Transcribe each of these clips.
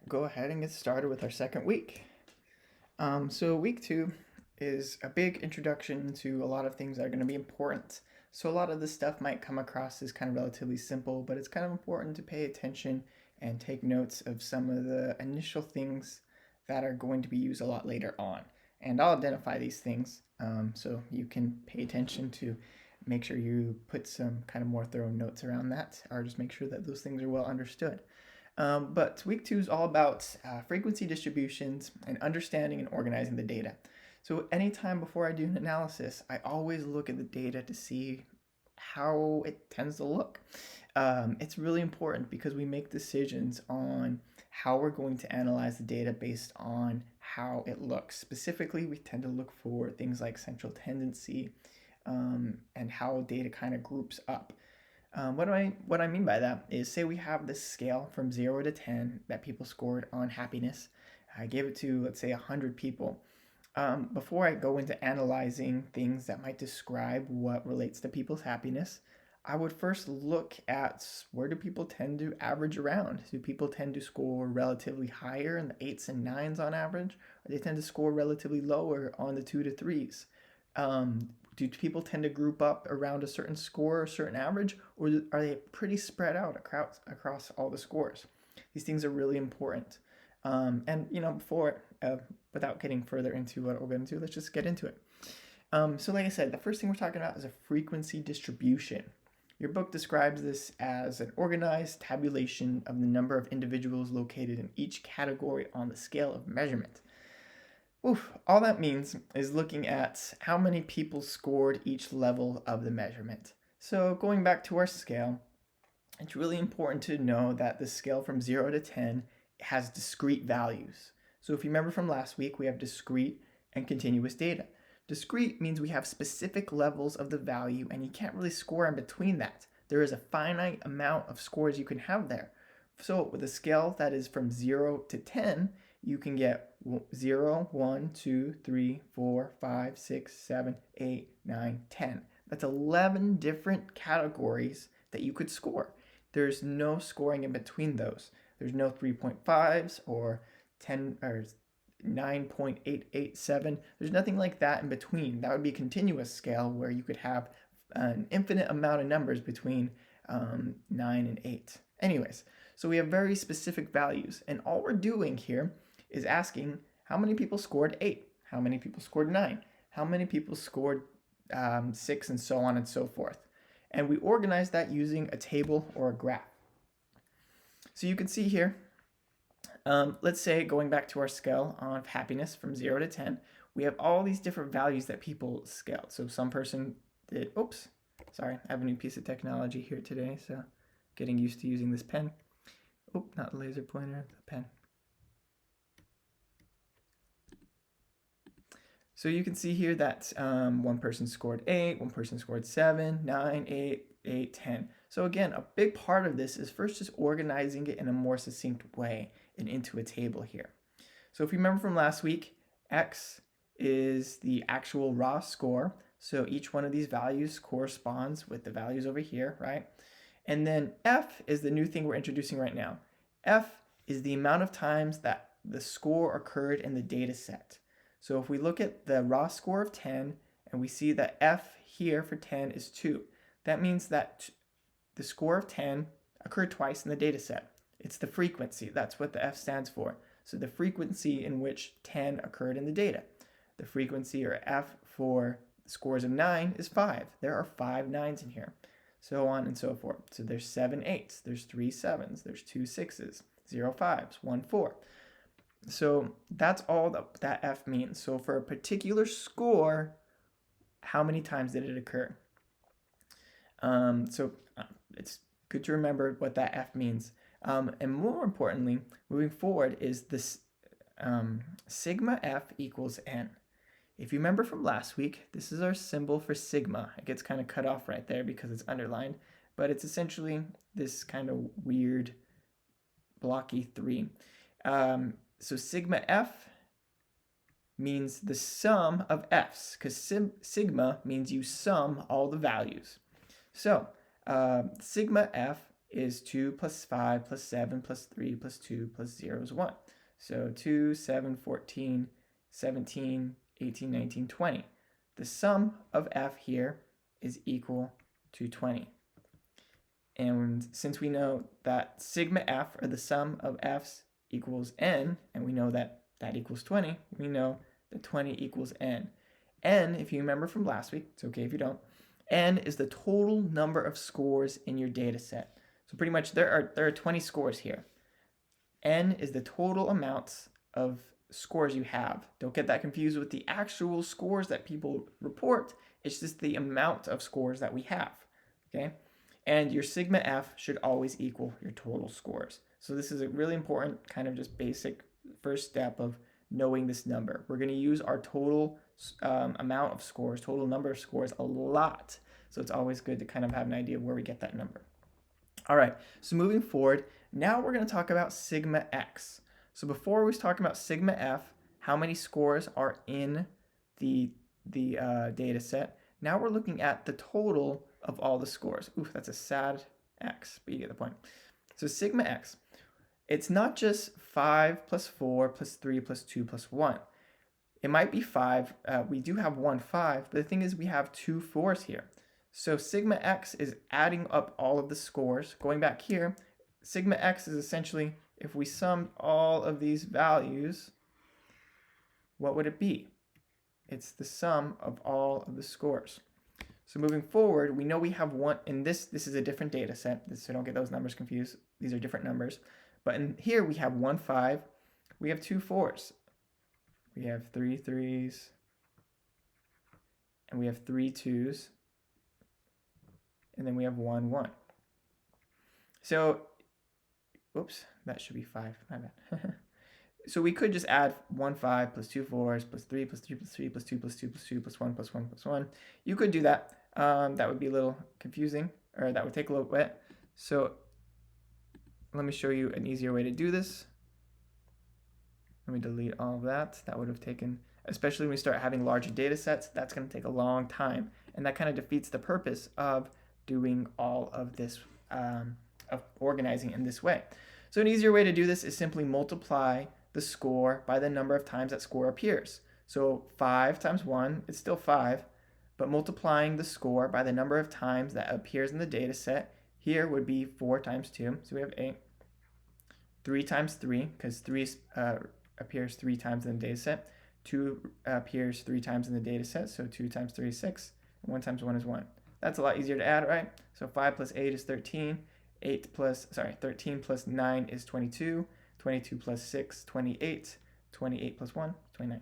go ahead and get started with our second week. So week 2 is a big introduction to a lot of things that are going to be important. So a lot of this stuff might come across as kind of relatively simple, but it's kind of important to pay attention and take notes of some of the initial things that are going to be used a lot later on. And I'll identify these things so you can pay attention to make sure you put some kind of more thorough notes around that, or just make sure that those things are well understood. But week 2 is all about frequency distributions and understanding and organizing the data. So anytime before I do an analysis, I always look at the data to see how it tends to look. It's really important because we make decisions on how we're going to analyze the data based on how it looks. Specifically, we tend to look for things like central tendency and how data kind of groups up. What I mean by that is, say we have this scale from 0 to 10 that people scored on happiness. I gave it to, let's say, 100 people. Before I go into analyzing things that might describe what relates to people's happiness, I would first look at where do people tend to average around. Do people tend to score relatively higher in the 8s and 9s on average? Or they tend to score relatively lower on the 2 to 3s? Do people tend to group up around a certain score or a certain average, or are they pretty spread out across all the scores? These things are really important. Without getting further into what we're going to do, let's just get into it. So like I said, the first thing we're talking about is a frequency distribution. Your book describes this as an organized tabulation of the number of individuals located in each category on the scale of measurement. All that means is looking at how many people scored each level of the measurement. So going back to our scale, it's really important to know that the scale from 0 to 10 has discrete values. So if you remember from last week, we have discrete and continuous data. Discrete means we have specific levels of the value and you can't really score in between that. There is a finite amount of scores you can have there. So with a scale that is from 0 to 10, you can get 0, 1, 2, 3, 4, 5, 6, 7, 8, 9, 10. That's 11 different categories that you could score. There's no scoring in between those. There's no 3.5s or 10 or 9.887. There's nothing like that in between. That would be a continuous scale where you could have an infinite amount of numbers between 9 and 8. Anyways, so we have very specific values, and all we're doing here is asking how many people scored 8, how many people scored 9, how many people scored 6, and so on and so forth. And we organize that using a table or a graph. So you can see here, let's say going back to our scale of happiness from 0 to 10, we have all these different values that people scaled. So some person did, I have a new piece of technology here today, so getting used to using this pen. Not the laser pointer, the pen. So you can see here that one person scored 8, one person scored 7, 9, 8, 8, 10. So again, a big part of this is first just organizing it in a more succinct way and into a table here. So if you remember from last week, X is the actual raw score. So each one of these values corresponds with the values over here, right? And then F is the new thing we're introducing right now. F is the amount of times that the score occurred in the data set. So if we look at the raw score of 10 and we see that F here for 10 is 2, that means that the score of 10 occurred twice in the data set. It's the frequency. That's what the F stands for. So the frequency in which 10 occurred in the data. The frequency, or F, for scores of 9 is 5. There are 5 9s in here. So on and so forth. So there's 7 8s, there's 3 7s, there's 2 6s, 0 5s, 1 4. So that's all that F means. So for a particular score, how many times did it occur? It's good to remember what that F means. And more importantly, moving forward, is this sigma F equals N. If you remember from last week, this is our symbol for sigma. It gets kind of cut off right there because it's underlined, but it's essentially this kind of weird blocky 3. So sigma F means the sum of F's, because sigma means you sum all the values. So sigma F is 2 plus 5 plus 7 plus 3 plus 2 plus 0 is 1. So 2, 7, 14, 17, 18, 19, 20. The sum of f here is equal to 20. And since we know that sigma f, or the sum of f's, equals n, and we know that that equals 20, we know that 20 equals n. N, if you remember from last week, it's okay if you don't, n is the total number of scores in your data set. So pretty much there are 20 scores here. N is the total amount of scores you have. Don't get that confused with the actual scores that people report. It's just the amount of scores that we have, okay? And your sigma f should always equal your total scores. So this is a really important kind of just basic first step of knowing this number. We're going to use our total amount of scores, total number of scores a lot. So it's always good to kind of have an idea of where we get that number. All right, so moving forward, now we're going to talk about sigma x. So before we was talking about sigma f, how many scores are in the data set. Now we're looking at the total of all the scores. Oof, that's a sad x, but you get the point. So sigma x, it's not just 5 plus 4 plus 3 plus 2 plus 1. It might be 5. We do have 1 5, but the thing is we have 2 4s here. So sigma x is adding up all of the scores. Going back here, sigma x is essentially, if we summed all of these values, what would it be? It's the sum of all of the scores. So moving forward, we know we have one, in this is a different data set, so don't get those numbers confused. These are different numbers. But in here we have 1 5, we have 2 4s. We have 3 3s, and we have 3 2s, and then we have 1 1. So, oops, that should be 5, my bad. So we could just add 1 5 plus 2 4s plus 3 plus 3 plus 3 plus 2 plus 2 plus 2 plus 1 plus 1 plus 1. You could do that. That would be a little confusing, or that would take a little bit. So let me show you an easier way to do this. Let me delete all of that. That would have taken, especially when we start having larger data sets, that's going to take a long time. And that kind of defeats the purpose of doing all of this, of organizing in this way. So an easier way to do this is simply multiply the score by the number of times that score appears. So 5 times 1 is still 5, but multiplying the score by the number of times that appears in the data set here would be 4 times 2, so we have 8. 3 times 3, because 3 appears 3 times in the data set. 2 appears 3 times in the data set, so 2 times 3 is 6, and 1 times 1 is 1. That's a lot easier to add, right? So 5 plus 8 is 13. 13 plus 9 is 22. 22 plus 6, 28. 28 plus 1, 29.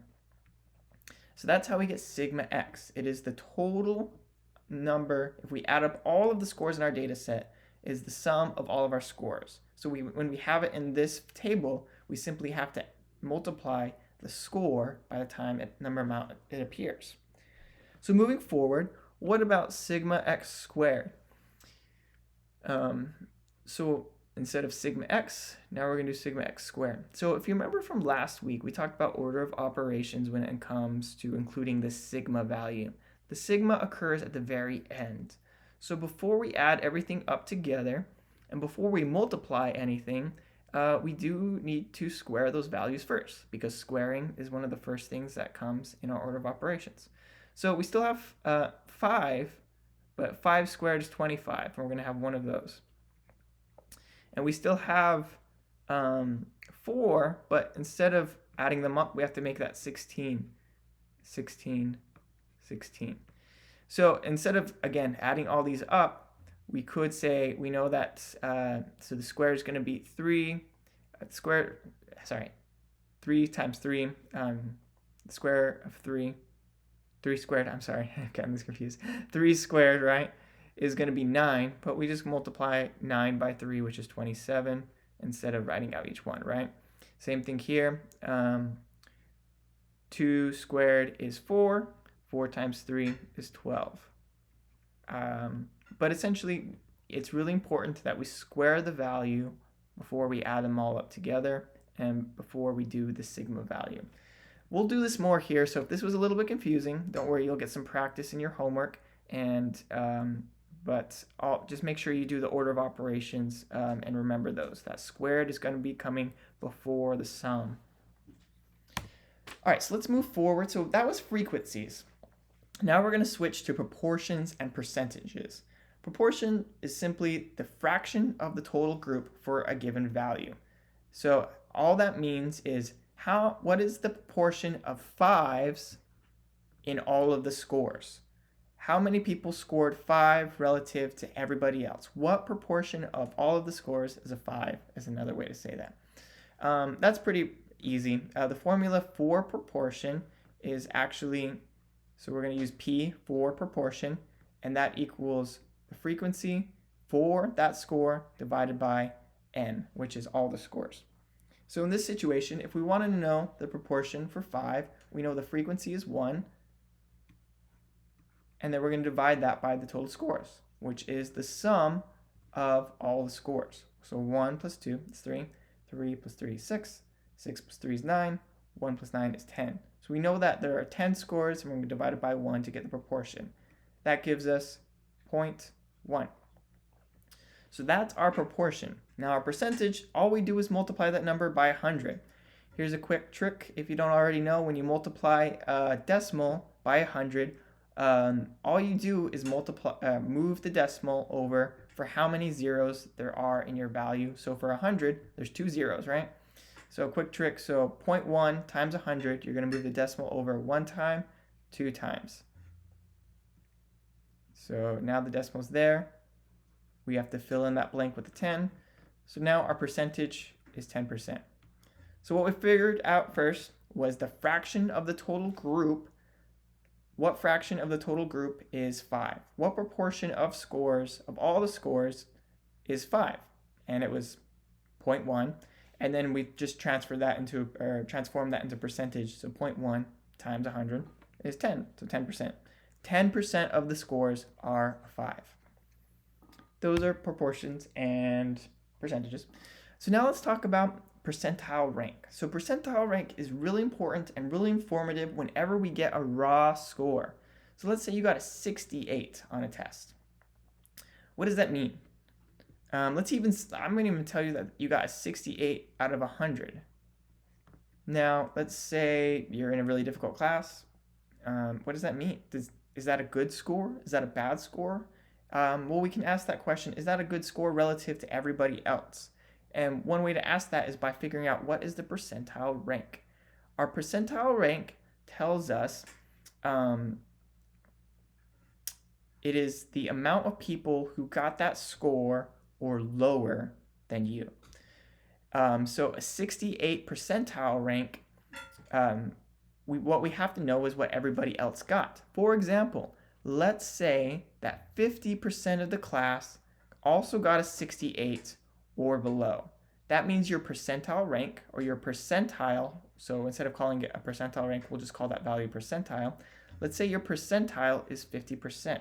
So that's how we get sigma x. It is the total number, if we add up all of the scores in our data set, is the sum of all of our scores. So when we have it in this table, we simply have to multiply the score by the time number amount it appears. So moving forward, what about sigma x squared? So instead of sigma x, now we're going to do sigma x squared. So if you remember from last week, we talked about order of operations when it comes to including the sigma value. The sigma occurs at the very end. So before we add everything up together, and before we multiply anything, we do need to square those values first, because squaring is one of the first things that comes in our order of operations. So we still have 5, but 5 squared is 25, and we're going to have one of those. And we still have 4, but instead of adding them up, we have to make that 16. 16, 16. So instead of, again, adding all these up, we could say, we know that, so the square is going to be 3 times 3, the square of 3 squared, I'm sorry, I'm getting this confused. 3 squared, right, is going to be 9, but we just multiply 9 by 3, which is 27, instead of writing out each one, right? Same thing here. 2 squared is 4. 4 times 3 is 12. But essentially, it's really important that we square the value before we add them all up together and before we do the sigma value. We'll do this more here, so if this was a little bit confusing, don't worry, you'll get some practice in your homework, and but just make sure you do the order of operations and remember those. That squared is going to be coming before the sum. All right, so let's move forward. So that was frequencies. Now we're going to switch to proportions and percentages. Proportion is simply the fraction of the total group for a given value. So all that means is what is the proportion of 5s in all of the scores? How many people scored 5 relative to everybody else? What proportion of all of the scores is a 5 is another way to say that. That's pretty easy. The formula for proportion is actually, so we're going to use P for proportion, and that equals the frequency for that score divided by N, which is all the scores. So in this situation, if we wanted to know the proportion for 5, we know the frequency is 1, and then we're going to divide that by the total scores, which is the sum of all the scores. So 1 plus 2 is 3, 3 plus 3 is 6, 6 plus 3 is 9, 1 plus 9 is 10. So we know that there are 10 scores, and we're going to divide it by 1 to get the proportion. That gives us 0.1. So that's our proportion. Now our percentage, all we do is multiply that number by 100. Here's a quick trick if you don't already know. When you multiply a decimal by 100, all you do is move the decimal over for how many zeros there are in your value. So for 100, there's 2 zeros, right? So a quick trick, so 0.1 times 100, you're going to move the decimal over 1 time, 2 times. So now the decimal's there. We have to fill in that blank with a 10. So now our percentage is 10%. So what we figured out first was the fraction of the total group. What fraction of the total group is 5? What proportion of scores, of all the scores, is 5? And it was 0.1. And then we just transform that into percentage. So 0.1 times 100 is 10, so 10%. 10% of the scores are 5. Those are proportions and percentages. So now let's talk about percentile rank. So percentile rank is really important and really informative whenever we get a raw score. So let's say you got a 68 on a test. What does that mean? I'm going to even tell you that you got a 68 out of 100. Now, let's say you're in a really difficult class. What does that mean? Is that a good score? Is that a bad score? Well, we can ask that question, is that a good score relative to everybody else? And one way to ask that is by figuring out what is the percentile rank. Our percentile rank tells us it is the amount of people who got that score or lower than you. So a 68 percentile rank, what we have to know is what everybody else got. For example, let's say that 50% of the class also got a 68 or below. That means your percentile rank, or your percentile, so instead of calling it a percentile rank, we'll just call that value percentile. Let's say your percentile is 50%.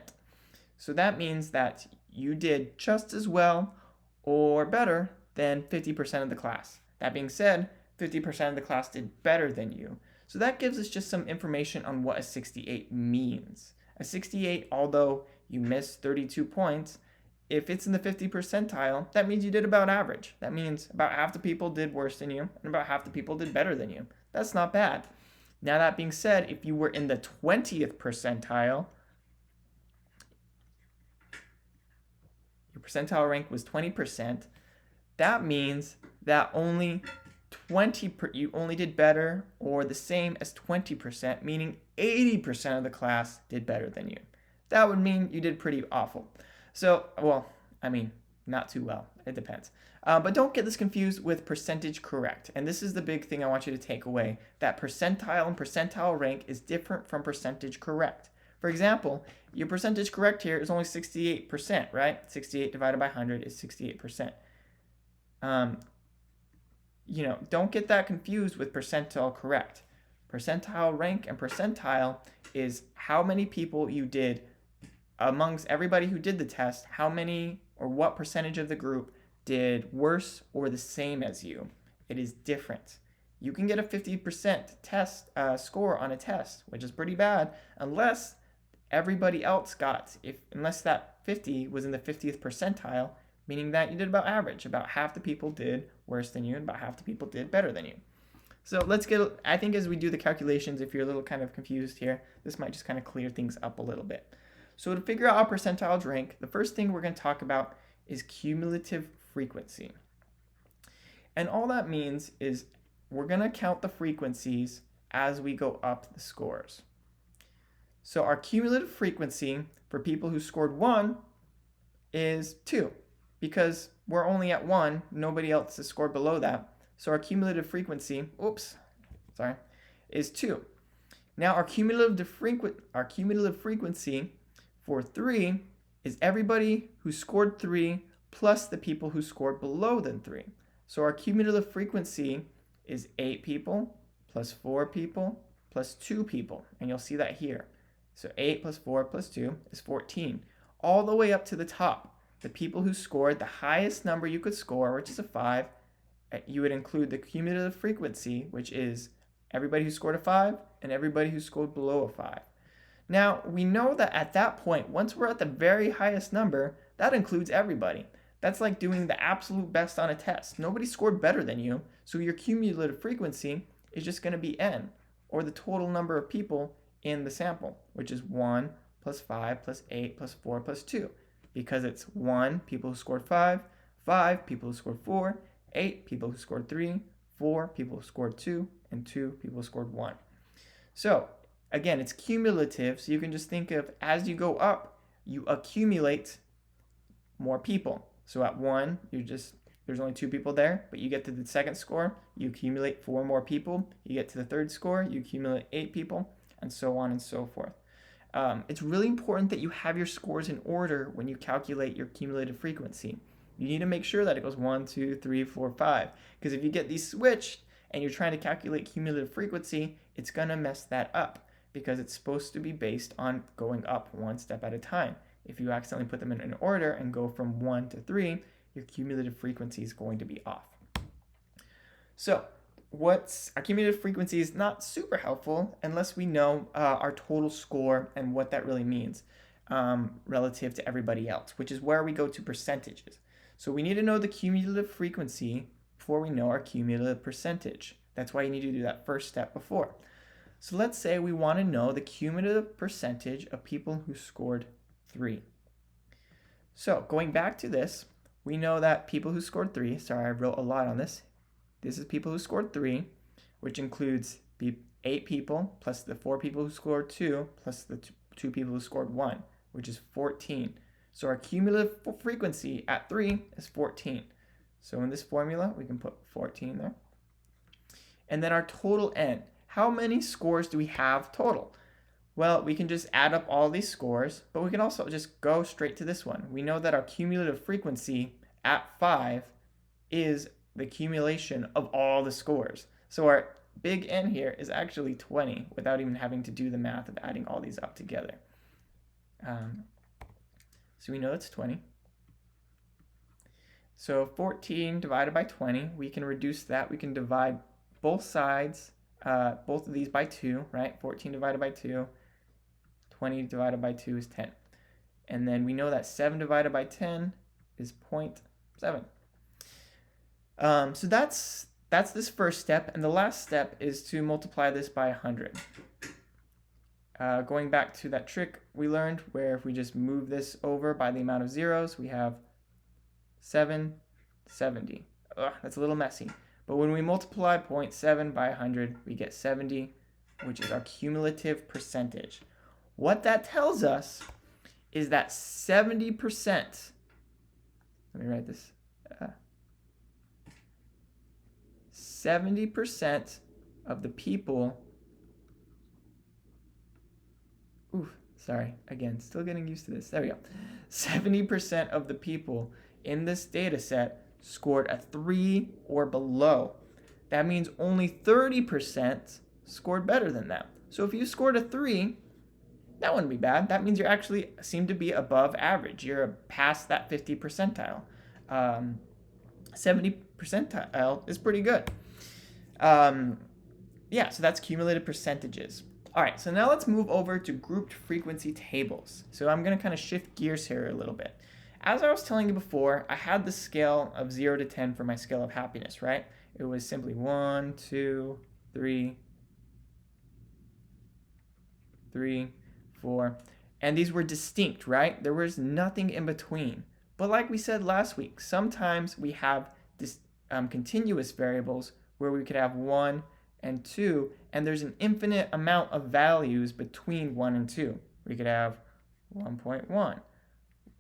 So that means that you did just as well or better than 50% of the class. That being said, 50% of the class did better than you. So that gives us just some information on what a 68 means. A 68, although you missed 32 points, if it's in the 50 percentile, that means you did about average. That means about half the people did worse than you, and about half the people did better than you. That's not bad. Now that being said, if you were in the 20th percentile, your percentile rank was 20%, that means that you only did better or the same as 20%, meaning 80% of the class did better than you. That would mean you did pretty awful. So, not too well. It depends. But don't get this confused with percentage correct. And this is the big thing I want you to take away, that percentile and percentile rank is different from percentage correct. For example, your percentage correct here is only 68%, right? 68 divided by 100 is 68%. Don't get that confused with percentile correct. Percentile rank and percentile is how many people you did amongst everybody who did the test, how many or what percentage of the group did worse or the same as you. It is different. You can get a 50% test score on a test, which is pretty bad, unless everybody else unless that 50 was in the 50th percentile, meaning that you did about average. About half the people did worse than you, and about half the people did better than you. So let's get, I think as we do the calculations, if you're a little kind of confused here, this might just kind of clear things up a little bit. So to figure out how percentiles rank, the first thing we're going to talk about is cumulative frequency. And all that means is we're going to count the frequencies as we go up the scores. So our cumulative frequency for people who scored 1 is 2, because we're only at 1, nobody else has scored below that. So our cumulative frequency, is 2. Now our cumulative frequency for 3 is everybody who scored 3 plus the people who scored below than 3. So our cumulative frequency is 8 people plus 4 people plus 2 people, and you'll see that here. So 8 plus 4 plus 2 is 14, all the way up to the top. The people who scored the highest number you could score, which is a 5, you would include the cumulative frequency, which is everybody who scored a 5 and everybody who scored below a 5. Now, we know that at that point, once we're at the very highest number, that includes everybody. That's like doing the absolute best on a test. Nobody scored better than you, so your cumulative frequency is just going to be n, or the total number of people in the sample, which is 1 plus 5 plus 8 plus 4 plus 2, because it's 1 people who scored 5, 5 people who scored 4, 8 people who scored 3, 4 people who scored 2, and 2 people who scored 1. So again, it's cumulative, so you can just think of as you go up, you accumulate more people. So at 1, there's only 2 people there, but you get to the second score, you accumulate 4 more people. You get to the third score, you accumulate 8 people, and so on and so forth. It's really important that you have your scores in order when you calculate your cumulative frequency. You need to make sure that it goes 1, 2, 3, 4, 5, because if you get these switched and you're trying to calculate cumulative frequency, it's going to mess that up, because it's supposed to be based on going up one step at a time. If you accidentally put them in an order and go from 1 to 3, your cumulative frequency is going to be off. So our cumulative frequency is not super helpful unless we know our total score and what that really means relative to everybody else, which is where we go to percentages. So we need to know the cumulative frequency before we know our cumulative percentage. That's why you need to do that first step before. So let's say we want to know the cumulative percentage of people who scored 3. So going back to this, we know that people who scored 3, sorry, I wrote a lot on this. This is people who scored 3, which includes the 8 people plus the 4 people who scored 2 plus the 2 people who scored 1, which is 14. So our cumulative frequency at 3 is 14. So in this formula, we can put 14 there. And then our total n. How many scores do we have total? Well, we can just add up all these scores, but we can also just go straight to this one. We know that our cumulative frequency at 5 is the accumulation of all the scores. So our big N here is actually 20 without even having to do the math of adding all these up together. So we know it's 20. So 14 divided by 20, we can reduce that. We can divide both sides, both of these by 2, right? 14 divided by 2, 20 divided by 2 is 10. And then we know that 7 divided by 10 is 0.7. So that's this first step, and the last step is to multiply this by 100. Going back to that trick we learned, where if we just move this over by the amount of zeros, we have 770. That's a little messy. But when we multiply 0.7 by 100, we get 70, which is our cumulative percentage. What that tells us is that 70%, let me write this, 70% of the people, again, still getting used to this. There we go. 70% of the people in this data set scored a 3 or below. That means only 30% scored better than that. So if you scored a 3, that wouldn't be bad. That means you actually seem to be above average. You're past that 50 percentile. 70 percentile is pretty good. So that's cumulative percentages. All right, so now let's move over to grouped frequency tables. So I'm going to kind of shift gears here a little bit. As I was telling you before, I had the scale of 0 to 10 for my scale of happiness, right? It was simply 1, 2, 3, 4. And these were distinct, right? There was nothing in between. But like we said last week, sometimes we have this continuous variables where we could have 1 and 2, and there's an infinite amount of values between 1 and 2. We could have 1.1,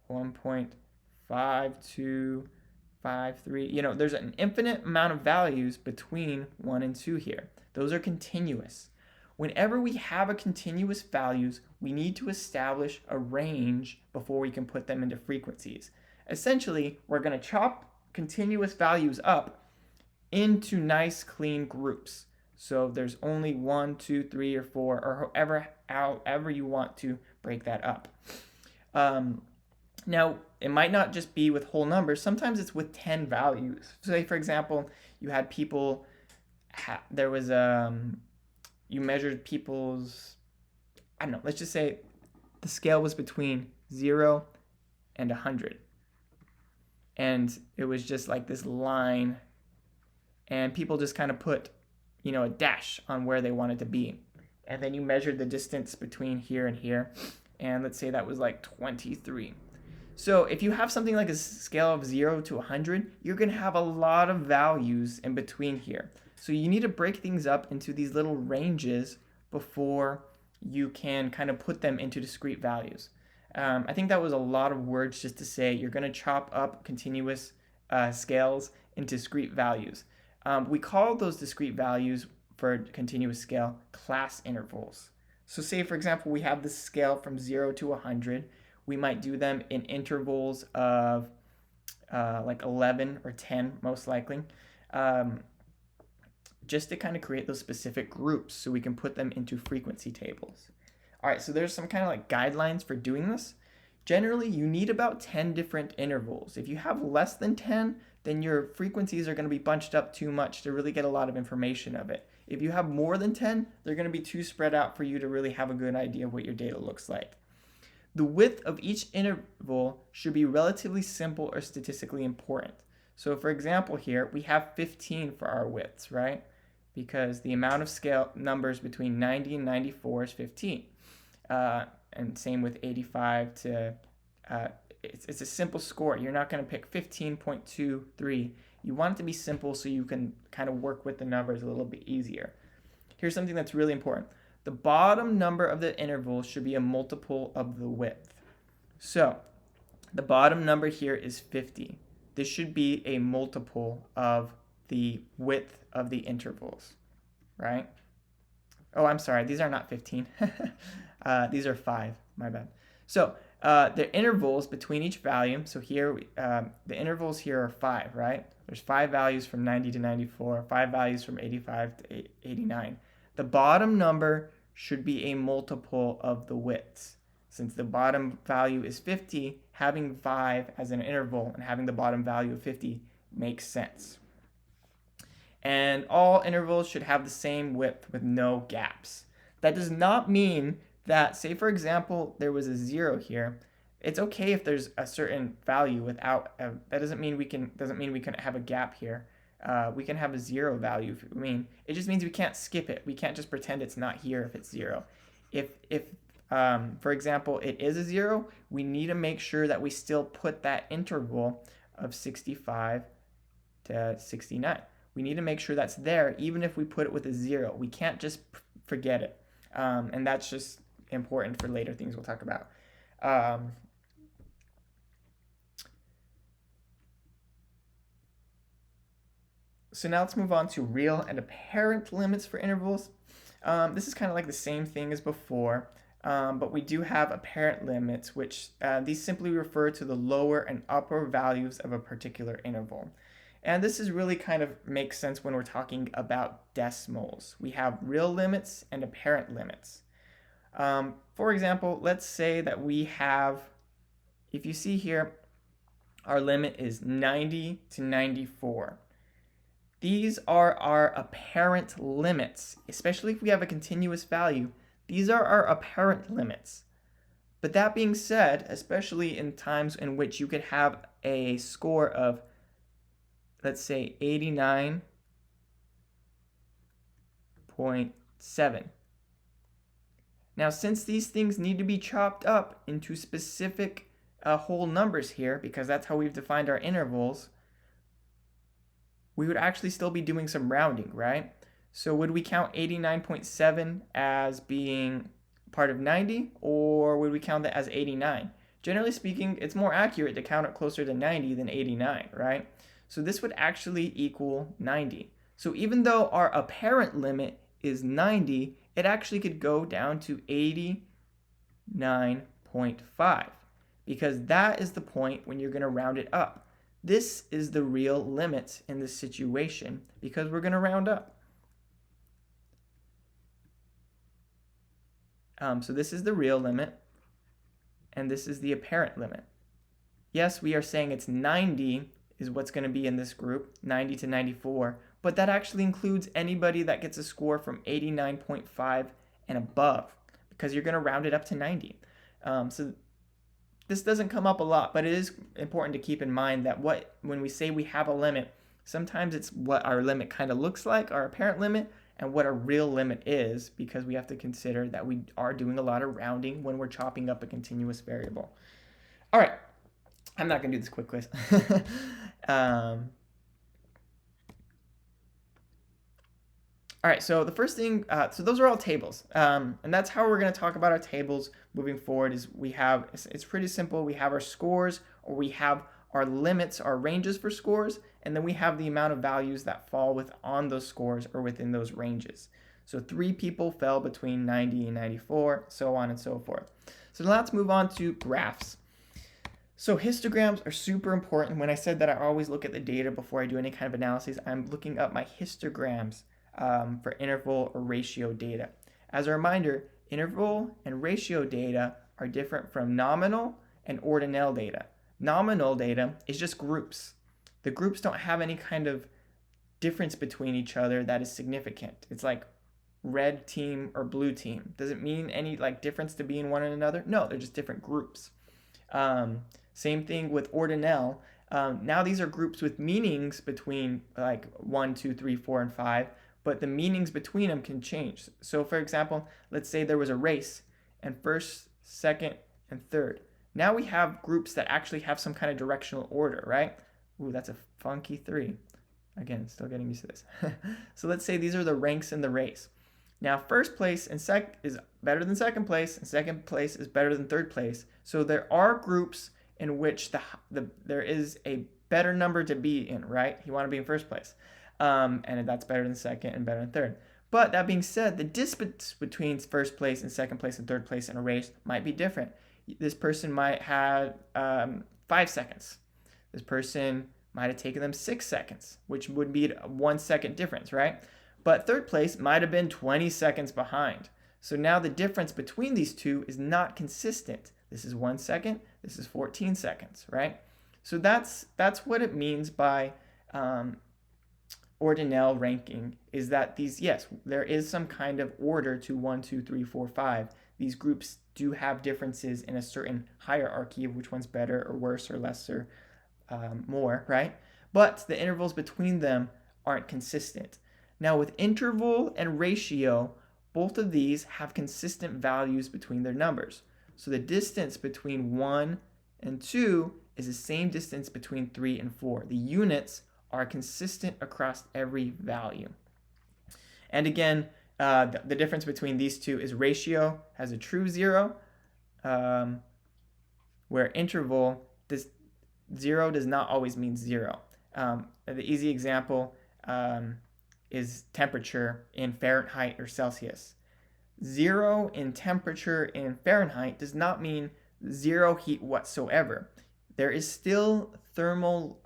1.5253. There's an infinite amount of values between 1 and 2 here. Those are continuous. Whenever we have a continuous values, we need to establish a range before we can put them into frequencies. Essentially, we're going to chop continuous values up into nice clean groups. So there's only 1, 2, 3, or 4, or however you want to break that up. Now, it might not just be with whole numbers. Sometimes it's with 10 values. Say, for example, you had people, you measured people's, let's just say the scale was between 0 and 100. And it was just like this line, and people just kind of put, a dash on where they wanted to be. And then you measured the distance between here and here, and let's say that was like 23. So if you have something like a scale of 0 to 100, you're going to have a lot of values in between here. So you need to break things up into these little ranges before you can kind of put them into discrete values. I think that was a lot of words just to say you're going to chop up continuous scales into discrete values. We call those discrete values for continuous scale class intervals. So say, for example, we have this scale from 0 to 100. We might do them in intervals of like 11 or 10, most likely, just to kind of create those specific groups so we can put them into frequency tables. All right, so there's some kind of like guidelines for doing this. Generally, you need about 10 different intervals. If you have less than 10, then your frequencies are going to be bunched up too much to really get a lot of information of it. If you have more than 10, they're going to be too spread out for you to really have a good idea of what your data looks like. The width of each interval should be relatively simple or statistically important. So for example here, we have 15 for our widths, right? Because the amount of scale numbers between 90 and 94 is 15. And same with 85 to, it's a simple score. You're not going to pick 15.23. You want it to be simple so you can kind of work with the numbers a little bit easier. Here's something that's really important. The bottom number of the interval should be a multiple of the width. So the bottom number here is 50. This should be a multiple of the width of the intervals, right? Oh, I'm sorry. These are not 15. These are 5. My bad. So the intervals between each value. So here, the intervals here are 5, right? There's 5 values from 90 to 94, 5 values from 85 to 89. The bottom number should be a multiple of the widths. Since the bottom value is 50, having 5 as an interval and having the bottom value of 50 makes sense. And all intervals should have the same width with no gaps. That does not mean that, say for example, there was a 0 here. It's okay if there's a certain value without, that doesn't mean we can have a gap here. We can have a 0 value. It just means we can't skip it. We can't just pretend it's not here if it's 0. If for example, it is a 0, we need to make sure that we still put that interval of 65 to 69. We need to make sure that's there even if we put it with a 0. We can't just forget it. And that's just important for later things we'll talk about. So now let's move on to real and apparent limits for intervals. This is kind of like the same thing as before, but we do have apparent limits, which these simply refer to the lower and upper values of a particular interval. And this is really kind of makes sense when we're talking about decimals. We have real limits and apparent limits. For example, let's say that we have, if you see here, our limit is 90 to 94. These are our apparent limits, especially if we have a continuous value. These are our apparent limits. But that being said, especially in times in which you could have a score of, let's say, 89.7. Now, since these things need to be chopped up into specific whole numbers here, because that's how we've defined our intervals, we would actually still be doing some rounding, right? So would we count 89.7 as being part of 90, or would we count that as 89? Generally speaking, it's more accurate to count it closer to 90 than 89, right? So this would actually equal 90. So even though our apparent limit is 90, it actually could go down to 89.5, because that is the point when you're going to round it up. This is the real limit in this situation because we're going to round up. So this is the real limit, and this is the apparent limit. Yes, we are saying it's 90 is what's going to be in this group, 90 to 94, but that actually includes anybody that gets a score from 89.5 and above, because you're going to round it up to 90. So this doesn't come up a lot, but it is important to keep in mind that when we say we have a limit, sometimes it's what our limit kind of looks like, our apparent limit, and what our real limit is, because we have to consider that we are doing a lot of rounding when we're chopping up a continuous variable. All right, I'm not going to do this quick quiz. All right, so the first thing, so those are all tables, and that's how we're going to talk about our tables moving forward. It's pretty simple. We have our scores, or we have our limits, our ranges for scores, and then we have the amount of values that fall on those scores or within those ranges. So 3 people fell between 90 and 94, so on and so forth. So now let's move on to graphs. So histograms are super important. When I said that I always look at the data before I do any kind of analysis, I'm looking up my histograms for interval or ratio data. As a reminder, interval and ratio data are different from nominal and ordinal data. Nominal data is just groups. The groups don't have any kind of difference between each other that is significant. It's like red team or blue team. Does it mean any difference to being one and another? No, they're just different groups. Same thing with ordinal. Now these are groups with meanings between 1, 2, 3, 4, and 5, but the meanings between them can change. So for example, let's say there was a race and first, second, and third. Now we have groups that actually have some kind of directional order, right? Ooh, that's a funky 3. Again, still getting used to this. So let's say these are the ranks in the race. Now, first place is better than second place, and second place is better than third place. So there are groups in which there is a better number to be in, right? You want to be in first place. And that's better than second and better than third. But that being said, the distance between first place and second place and third place in a race might be different. This person might have 5 seconds. This person might have taken them 6 seconds, which would be a 1 second difference, right? But third place might have been 20 seconds behind. So now the difference between these two is not consistent. This is 1 second, this is 14 seconds, right? So that's what it means by ordinal ranking, is that there is some kind of order to 1, 2, 3, 4, 5. These groups do have differences in a certain hierarchy of which one's better or worse or lesser, more, right? But the intervals between them aren't consistent. Now with interval and ratio, both of these have consistent values between their numbers. So the distance between 1 and 2 is the same distance between 3 and 4. The units are consistent across every value. And again, the difference between these two is ratio has a true 0, where interval, 0 does not always mean 0. The easy example is temperature in Fahrenheit or Celsius. 0 in temperature in Fahrenheit does not mean 0 heat whatsoever. There is still thermal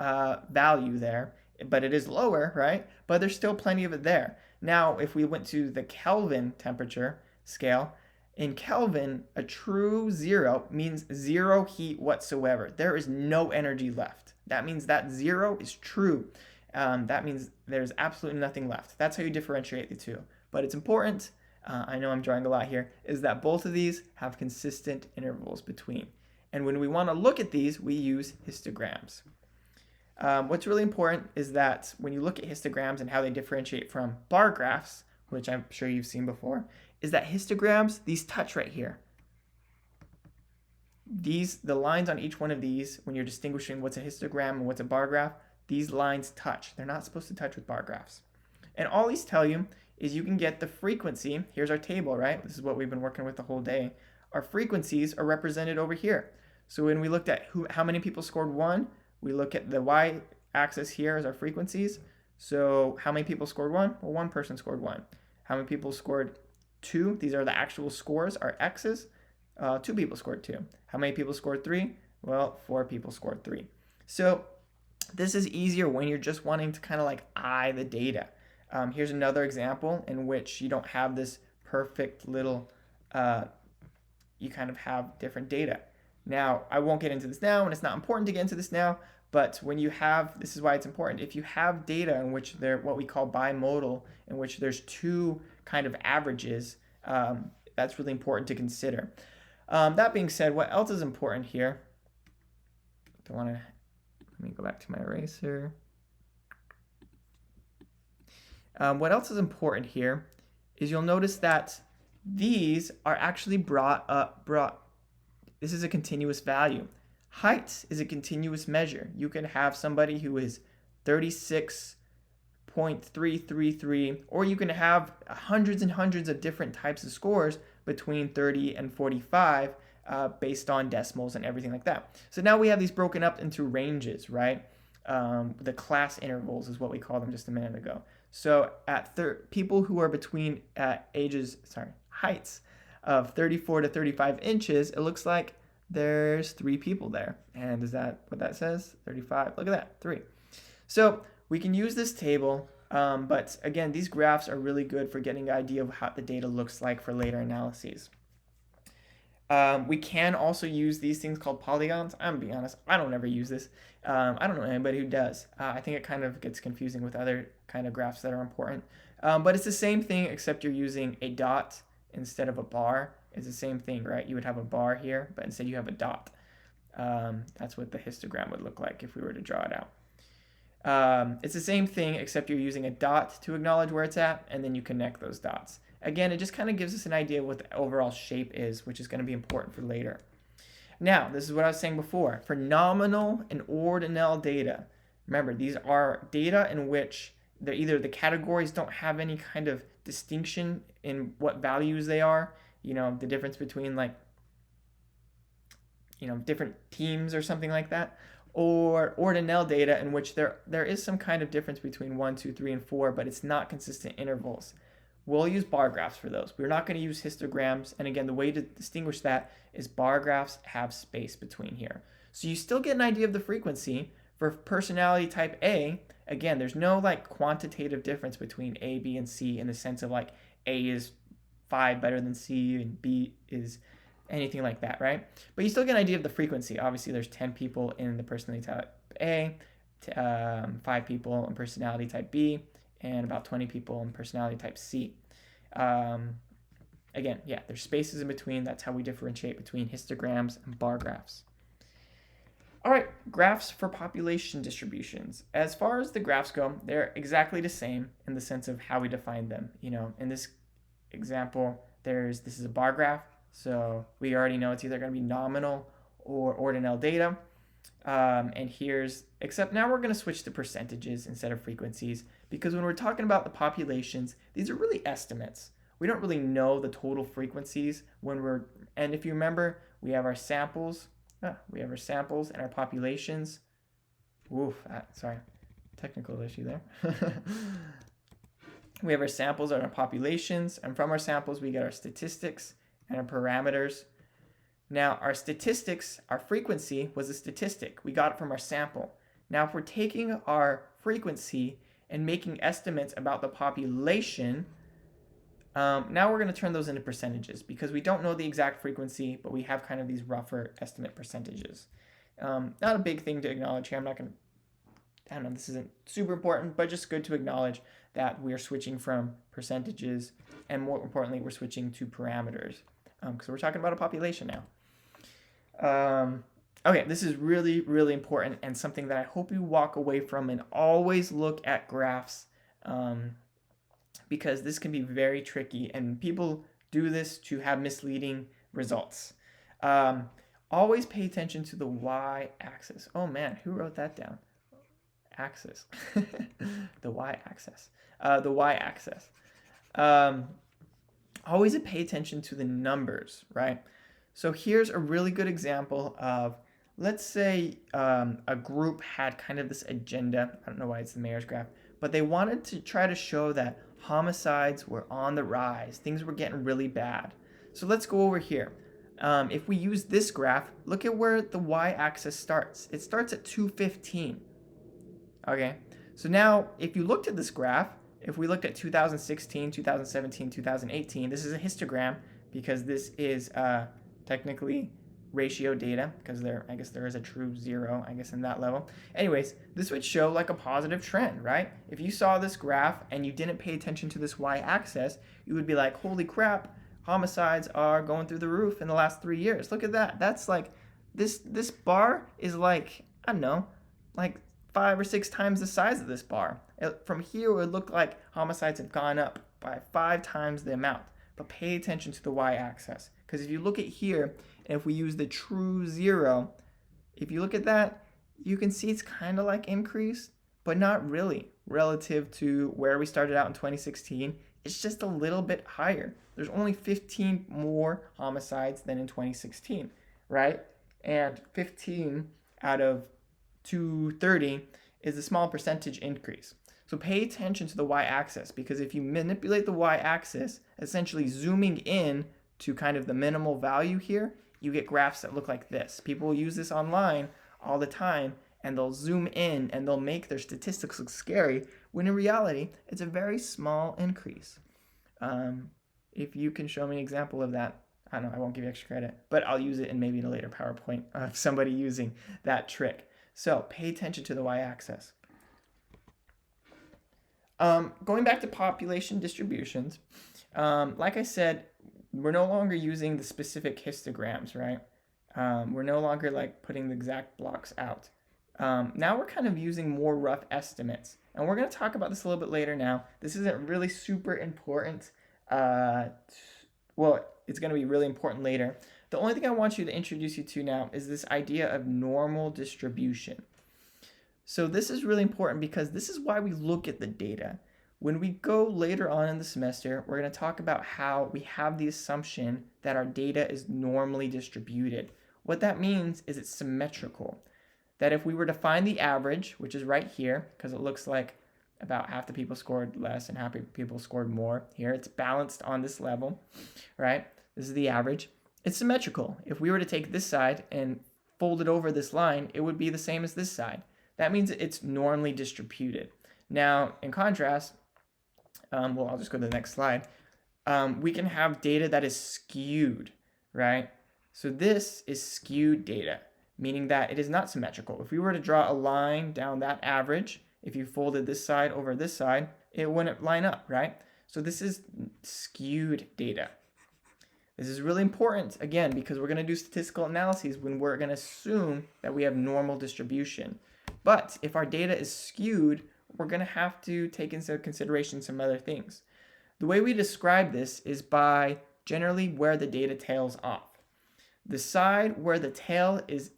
value there, but it is lower, right? But there's still plenty of it there. Now, if we went to the Kelvin temperature scale, in Kelvin, a true 0 means 0 heat whatsoever. There is no energy left. That means that 0 is true. That means there's absolutely nothing left. That's how you differentiate the two. But it's important I know I'm drawing a lot here, is that both of these have consistent intervals between. And when we want to look at these, we use histograms. What's really important is that when you look at histograms and how they differentiate from bar graphs, which I'm sure you've seen before, is that histograms, these touch right here. The lines on each one of these, when you're distinguishing what's a histogram and what's a bar graph, these lines touch. They're not supposed to touch with bar graphs. And all these tell you is you can get the frequency. Here's our table, right? This is what we've been working with the whole day. Our frequencies are represented over here. So when we looked at how many people scored 1, we look at the y-axis here as our frequencies. So how many people scored 1? Well, one person scored 1. How many people scored 2? These are the actual scores, our x's. 2 people scored 2. How many people scored 3? Well, 4 people scored 3. So this is easier when you're just wanting to kind of like eye the data. Here's another example in which you don't have this perfect little, you kind of have different data. Now, I won't get into this now, and it's not important to get into this now, but when you have, this is why it's important, if you have data in which they're what we call bimodal, in which there's 2 kind of averages, that's really important to consider. That being said, what else is important here? Let me go back to my eraser. What else is important here is you'll notice that these are actually this is a continuous value. Height is a continuous measure. You can have somebody who is 36.333, or you can have hundreds and hundreds of different types of scores between 30 and 45 based on decimals and everything like that. So now we have these broken up into ranges, right? The class intervals is what we called them just a minute ago. So at people who are between heights of 34 to 35 inches, it looks like there's 3 people there. And is that what that says? 35. Look at that, 3. So we can use this table, but again, these graphs are really good for getting an idea of how the data looks like for later analyses. We can also use these things called polygons. I'm gonna be honest, I don't ever use this. I don't know anybody who does. I think it kind of gets confusing with other kind of graphs that are important. But it's the same thing, except you're using a dot instead of a bar. It's the same thing, right? You would have a bar here, but instead you have a dot. That's what the histogram would look like if we were to draw it out. It's the same thing, except you're using a dot to acknowledge where it's at, and then you connect those dots. Again, it just kind of gives us an idea of what the overall shape is, which is going to be important for later. Now, this is what I was saying before. For nominal and ordinal data, remember, these are data in which either the categories don't have any kind of distinction in what values they are, the difference between different teams or something like that, or ordinal data in which there is some kind of difference between 1, 2, 3, and 4, but it's not consistent intervals. We'll use bar graphs for those. We're not going to use histograms. And again, the way to distinguish that is bar graphs have space between here. So you still get an idea of the frequency. For personality type A, again, there's no quantitative difference between A, B, and C in the sense of A is 5 better than C and B is anything like that, right? But you still get an idea of the frequency. Obviously, there's 10 people in the personality type A, 5 people in personality type B, and about 20 people in personality type C. Again, yeah, there's spaces in between. That's how we differentiate between histograms and bar graphs. All right, graphs for population distributions. As far as the graphs go, they're exactly the same in the sense of how we define them. In this example, this is a bar graph, so we already know it's either going to be nominal or ordinal data. Except now we're going to switch to percentages instead of frequencies, because when we're talking about the populations, these are really estimates. We don't really know the total frequencies and if you remember, we have our samples, and our populations. Sorry, technical issue there. We have our samples and our populations, and from our samples, we get our statistics and our parameters. Now, our statistics, our frequency was a statistic. We got it from our sample. Now, if we're taking our frequency and making estimates about the population, now we're going to turn those into percentages because we don't know the exact frequency, but we have kind of these rougher estimate percentages. Not a big thing to acknowledge here. I don't know, this isn't super important, but just good to acknowledge that we're switching from percentages, and more importantly, we're switching to parameters, because we're talking about a population now. Okay, this is really, really important and something that I hope you walk away from, and always look at graphs, because this can be very tricky and people do this to have misleading results. Always pay attention to the y-axis. Oh man, who wrote that down? Axis. The y-axis. The y-axis. Always pay attention to the numbers, right? So here's a really good example of, let's say a group had kind of this agenda. I don't know why it's the mayor's graph, but they wanted to try to show that homicides were on the rise. Things were getting really bad. So let's go over here. If we use this graph, look at where the y-axis starts. It starts at 215. Okay, so now if you looked at this graph, if we looked at 2016, 2017, 2018, this is a histogram because this is technically ratio data, because I guess there is a true zero, I guess, in that level. Anyways, this would show like a positive trend, right? If you saw this graph and you didn't pay attention to this y-axis, you would be like, holy crap, homicides are going through the roof in the last 3 years. Look at that. That's like, this bar is like, I don't know, like 5 or 6 times the size of this bar. From here, it would look like homicides have gone up by 5 times the amount. But pay attention to the y-axis, because if you look at here, and if we use the true zero, if you look at that, you can see it's kind of like increased, but not really relative to where we started out in 2016. It's just a little bit higher. There's only 15 more homicides than in 2016, right? And 15 out of 230 is a small percentage increase. So pay attention to the y-axis, because if you manipulate the y-axis, essentially zooming in to kind of the minimal value here, you get graphs that look like this. People use this online all the time, and they'll zoom in and they'll make their statistics look scary, when in reality, it's a very small increase. If you can show me an example of that, I don't know, I won't give you extra credit, but I'll use it in maybe in a later PowerPoint of somebody using that trick. So pay attention to the y-axis. Going back to population distributions, like I said, we're no longer using the specific histograms, right? We're no longer like putting the exact blocks out. Now we're kind of using more rough estimates, and we're going to talk about this a little bit later now. This isn't really super important. Well, it's going to be really important later. The only thing I want you to introduce you to now is this idea of normal distribution. So this is really important because this is why we look at the data. When we go later on in the semester, we're going to talk about how we have the assumption that our data is normally distributed. What that means is it's symmetrical. That if we were to find the average, which is right here, because it looks like about half the people scored less and half the people scored more here, it's balanced on this level, right? This is the average. It's symmetrical. If we were to take this side and fold it over this line, it would be the same as this side. That means it's normally distributed. Now, in contrast, well, I'll just go to the next slide. We can have data that is skewed, right? So this is skewed data, meaning that it is not symmetrical. If we were to draw a line down that average, if you folded this side over this side, it wouldn't line up, right? So this is skewed data. This is really important, again, because we're going to do statistical analyses when we're going to assume that we have normal distribution. But if our data is skewed, we're going to have to take into consideration some other things. The way we describe this is by generally where the data tails off. The side where the tail is,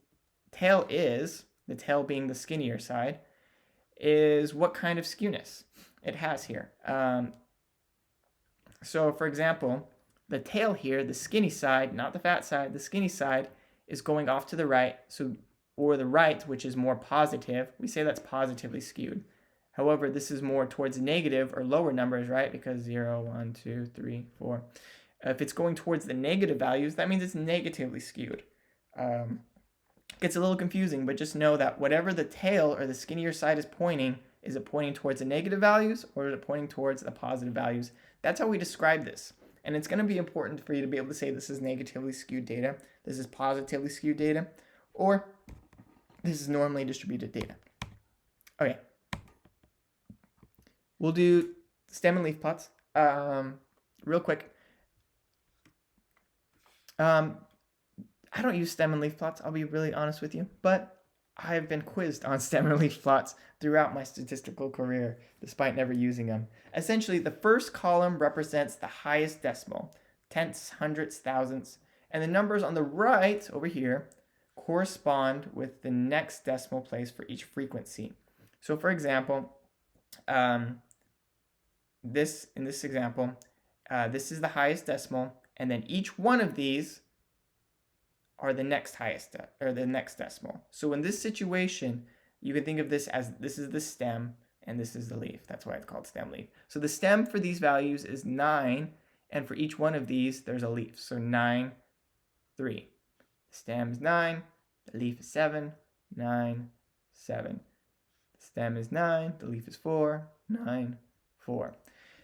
the tail being the skinnier side, is what kind of skewness it has here. So for example, the tail here, the skinny side, not the fat side, the skinny side is going off to the right, or the right, which is more positive, we say that's positively skewed. However, this is more towards negative or lower numbers, right? Because 0, 1, 2, 3, 4. If it's going towards the negative values, that means it's negatively skewed. Gets a little confusing, but just know that whatever the tail or the skinnier side is it pointing towards the negative values or is it pointing towards the positive values? That's how we describe this. And it's going to be important for you to be able to say this is negatively skewed data, this is positively skewed data, or this is normally distributed data. Okay. We'll do stem and leaf plots. Real quick. I don't use stem and leaf plots, I'll be really honest with you, but I've been quizzed on stem and leaf plots throughout my statistical career, despite never using them. Essentially, the first column represents the highest decimal, tenths, hundredths, thousandths, and the numbers on the right over here correspond with the next decimal place for each frequency. So for example, in this example, this is the highest decimal, and then each one of these are the next highest or the next decimal. So in this situation, you can think of this as this is the stem and this is the leaf. That's why it's called stem leaf. So the stem for these values is 9, and for each one of these, there's a leaf. So 9, 3. The stem is 9, the leaf is 7, 9, 7. The stem is 9, the leaf is 4, 9, 4.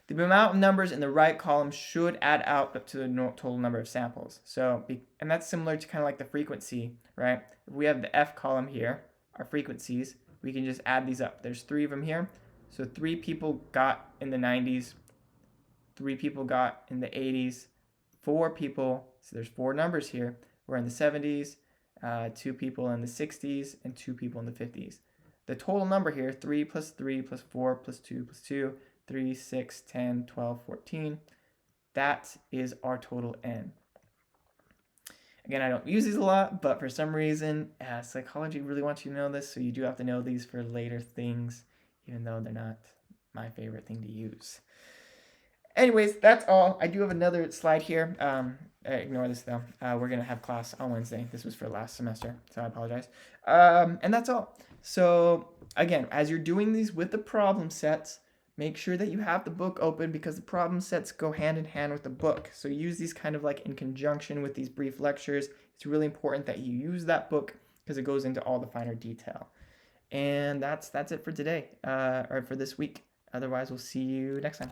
The amount of numbers in the right column should add up to the total number of samples. So, and that's similar to kind of like the frequency, right? If we have the F column here, our frequencies, we can just add these up. There's 3 of them here. So 3 people got in the 90s, 3 people got in the 80s, 4 people, so there's 4 numbers here, were in the 70s, 2 people in the 60s, and 2 people in the 50s. The total number here, 3 plus 3 plus 4 plus 2 plus 2, 3, 6, 10, 12, 14. That is our total N. Again, I don't use these a lot, but for some reason, psychology really wants you to know this, so you do have to know these for later things, even though they're not my favorite thing to use. Anyways, that's all. I do have another slide here. Ignore this though. We're going to have class on Wednesday. This was for last semester, so I apologize. And that's all. So again, as you're doing these with the problem sets, make sure that you have the book open because the problem sets go hand in hand with the book. So use these kind of like in conjunction with these brief lectures. It's really important that you use that book because it goes into all the finer detail. And that's it for today, or for this week. Otherwise, we'll see you next time.